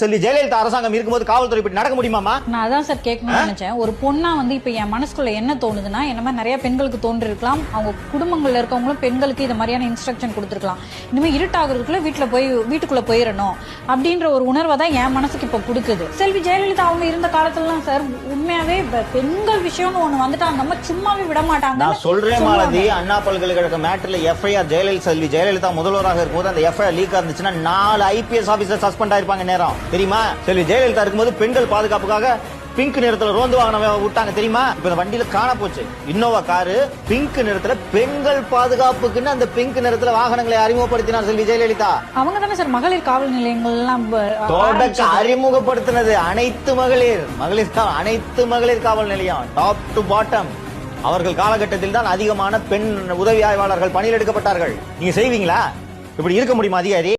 செல்வி ஜெயலலிதா அரசாங்கம் இருக்கும்போது காவல்துறை இப்படி நடக்க முடியுமாமா? நான் அதான் சார் கேட்கணும்னு நினைச்சேன். ஒரு பொண்ணா வந்து இப்ப என் மனசுக்குள்ள என்ன தோணுதுன்னா, என்ன மாதிரி நிறைய பெண்களுக்கு தோன்றி இருக்கலாம், அவங்க குடும்பங்கள்ல இருக்கவங்களும் பெண்களுக்கு இந்த மாதிரியான இன்ஸ்ட்ரக்ஷன் கொடுத்துருக்கலாம். இனிமே இருட்டாகிறதுக்குள்ள வீட்டுக்குள்ள போயிடணும் அப்படின்ற ஒரு உணர்வை தான் என் மனசுக்கு இப்ப கொடுக்குது. செல்வி ஜெயலலிதா அவங்க இருந்த காலத்துலலாம் சார் உண்மையாவே பெண்கள் விஷயம்னு ஒண்ணு வந்துட்டா நம்ம சும்மாவே விட மாட்டாங்க. நான் சொல்றேன் மாலதி, அண்ணா பல்கலைக்கழக மேட்டர்ல எஃப்ஐஆர் செல்வி ஜெயலலிதா முதல்வராக இருக்கும்போது அந்த எஃப்ஐஆர் லீக் இருந்துச்சுன்னா 4 ஐபிஎஸ் ஆபீசர் சஸ்பெண்ட் ஆயிருப்பாங்க நேரம். தெரியுமா? செல்வி ஜெயலலிதா இருக்கும்போது பெண்கள் பாதுகாப்புக்காக பிங்க் நிறத்துல ரோந்து வாகனம் விட்டாங்க தெரியுமா? இப்ப இந்த வண்டியில காண போச்சு இன்னோவா காரு பிங்க் நிறத்துல பெண்கள் பாதுகாப்புக்குன்னு அந்த பிங்க் நிறத்துல வாகனங்களை அறிமுகப்படுத்தினார் செல்வி ஜெயலலிதா. அவங்க தானே சார் மகளிர் காவல் நிலையங்கள் எல்லாம் அறிமுகப்படுத்தினது. அனைத்து மகளிர் காவல் நிலையம் டாப் டு பாட்டம். அவர்கள் காலகட்டத்தில் தான் அதிகமான பெண் உதவி ஆய்வாளர்கள் பணியில் எடுக்கப்பட்டார்கள். நீங்க செய்வீங்களா? இப்படி இருக்க முடியுமா அதிகாரி?